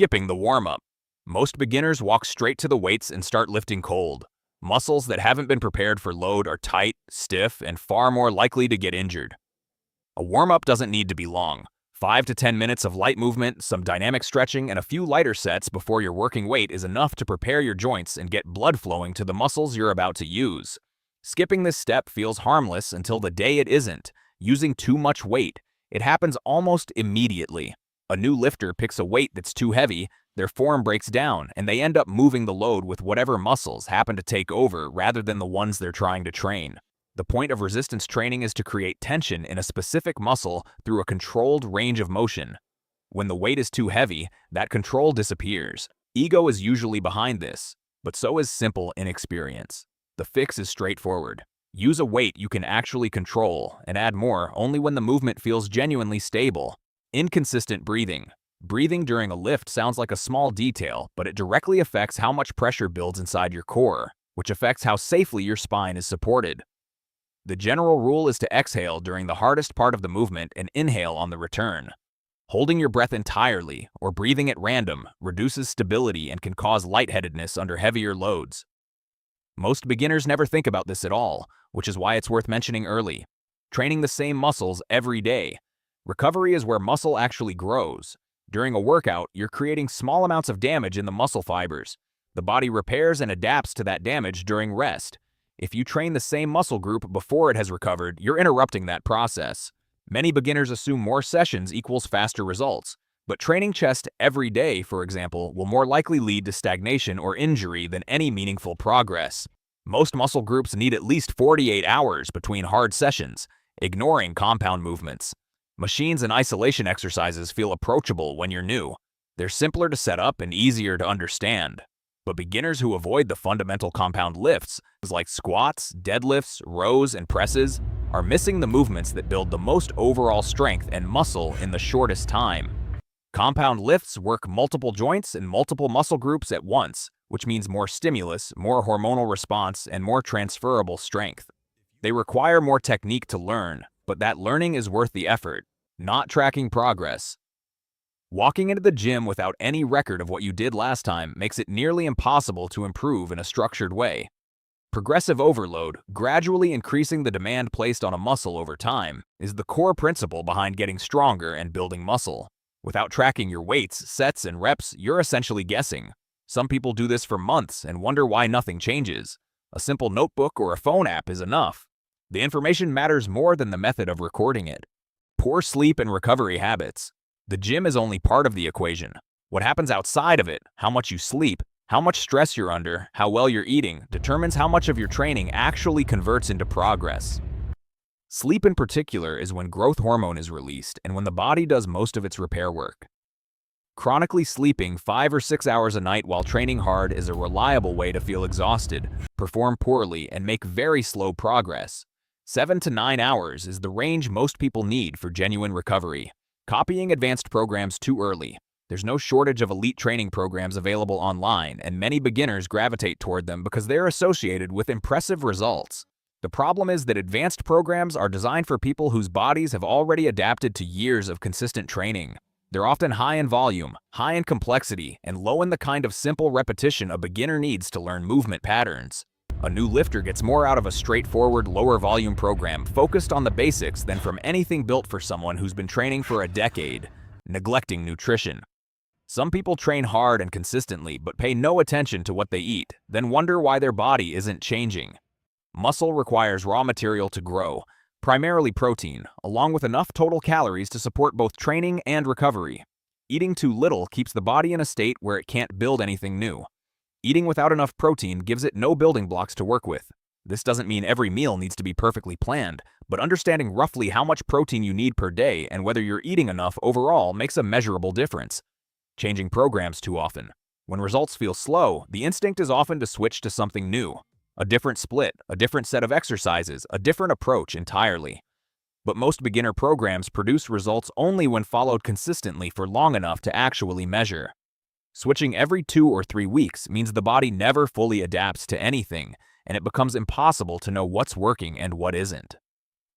skipping the warm-up. Most beginners walk straight to the weights and start lifting cold. Muscles that haven't been prepared for load are tight, stiff, and far more likely to get injured. A warm-up doesn't need to be long. 5 to 10 minutes of light movement, some dynamic stretching, and a few lighter sets before your working weight is enough to prepare your joints and get blood flowing to the muscles you're about to use. Skipping this step feels harmless until the day it isn't. Using too much weight. It happens almost immediately. A new lifter picks a weight that's too heavy, their form breaks down, and they end up moving the load with whatever muscles happen to take over rather than the ones they're trying to train. The point of resistance training is to create tension in a specific muscle through a controlled range of motion. When the weight is too heavy, that control disappears. Ego is usually behind this, but so is simple inexperience. The fix is straightforward. Use a weight you can actually control and add more only when the movement feels genuinely stable. Inconsistent breathing. Breathing during a lift sounds like a small detail, but it directly affects how much pressure builds inside your core, which affects how safely your spine is supported. The general rule is to exhale during the hardest part of the movement and inhale on the return. Holding your breath entirely or breathing at random reduces stability and can cause lightheadedness under heavier loads. Most beginners never think about this at all, which is why it's worth mentioning early. Training the same muscles every day. Recovery is where muscle actually grows. During a workout, you're creating small amounts of damage in the muscle fibers. The body repairs and adapts to that damage during rest. If you train the same muscle group before it has recovered, you're interrupting that process. Many beginners assume more sessions equals faster results, but training chest every day, for example, will more likely lead to stagnation or injury than any meaningful progress. Most muscle groups need at least 48 hours between hard sessions, ignoring compound movements. Machines and isolation exercises feel approachable when you're new. They're simpler to set up and easier to understand. But beginners who avoid the fundamental compound lifts, like squats, deadlifts, rows, and presses, are missing the movements that build the most overall strength and muscle in the shortest time. Compound lifts work multiple joints and multiple muscle groups at once, which means more stimulus, more hormonal response, and more transferable strength. They require more technique to learn, but that learning is worth the effort, not tracking progress. Walking into the gym without any record of what you did last time makes it nearly impossible to improve in a structured way. Progressive overload, gradually increasing the demand placed on a muscle over time, is the core principle behind getting stronger and building muscle. Without tracking your weights, sets, and reps, you're essentially guessing. Some people do this for months and wonder why nothing changes. A simple notebook or a phone app is enough. The information matters more than the method of recording it. Poor sleep and recovery habits. The gym is only part of the equation. What happens outside of it, how much you sleep, how much stress you're under, how well you're eating, determines how much of your training actually converts into progress. Sleep in particular is when growth hormone is released and when the body does most of its repair work. Chronically sleeping 5 or 6 hours a night while training hard is a reliable way to feel exhausted, perform poorly, and make very slow progress. 7 to 9 hours is the range most people need for genuine recovery. Copying advanced programs too early. There's no shortage of elite training programs available online, and many beginners gravitate toward them because they're associated with impressive results. The problem is that advanced programs are designed for people whose bodies have already adapted to years of consistent training. They're often high in volume, high in complexity, and low in the kind of simple repetition a beginner needs to learn movement patterns. A new lifter gets more out of a straightforward, lower volume program focused on the basics than from anything built for someone who's been training for a decade, neglecting nutrition. Some people train hard and consistently but pay no attention to what they eat, then wonder why their body isn't changing. Muscle requires raw material to grow, primarily protein, along with enough total calories to support both training and recovery. Eating too little keeps the body in a state where it can't build anything new. Eating without enough protein gives it no building blocks to work with. This doesn't mean every meal needs to be perfectly planned, but understanding roughly how much protein you need per day and whether you're eating enough overall makes a measurable difference. Changing programs too often. When results feel slow, the instinct is often to switch to something new. A different split, a different set of exercises, a different approach entirely. But most beginner programs produce results only when followed consistently for long enough to actually measure. Switching every 2 or 3 weeks means the body never fully adapts to anything, and it becomes impossible to know what's working and what isn't.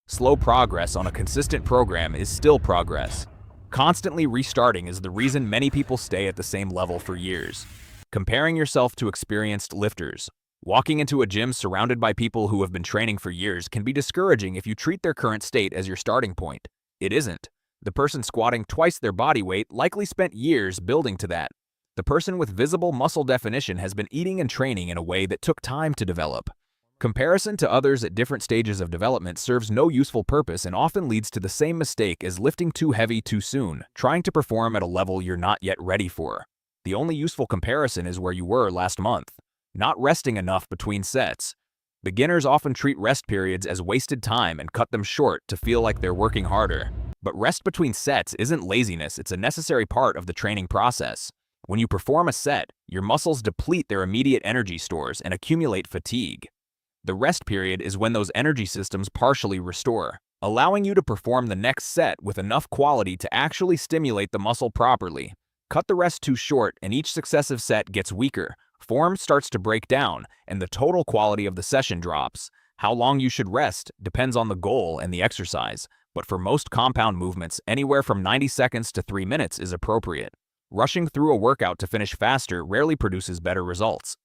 Slow progress on a consistent program is still progress. Constantly restarting is the reason many people stay at the same level for years. Comparing yourself to experienced lifters. Walking into a gym surrounded by people who have been training for years can be discouraging if you treat their current state as your starting point. It isn't. The person squatting twice their body weight likely spent years building to that. The person with visible muscle definition has been eating and training in a way that took time to develop. Comparison to others at different stages of development serves no useful purpose and often leads to the same mistake as lifting too heavy too soon, trying to perform at a level you're not yet ready for. The only useful comparison is where you were last month, not resting enough between sets. Beginners often treat rest periods as wasted time and cut them short to feel like they're working harder. But rest between sets isn't laziness, it's a necessary part of the training process. When you perform a set, your muscles deplete their immediate energy stores and accumulate fatigue. The rest period is when those energy systems partially restore, allowing you to perform the next set with enough quality to actually stimulate the muscle properly. Cut the rest too short and each successive set gets weaker, form starts to break down, and the total quality of the session drops. How long you should rest depends on the goal and the exercise, but for most compound movements, anywhere from 90 seconds to 3 minutes is appropriate. Rushing through a workout to finish faster rarely produces better results.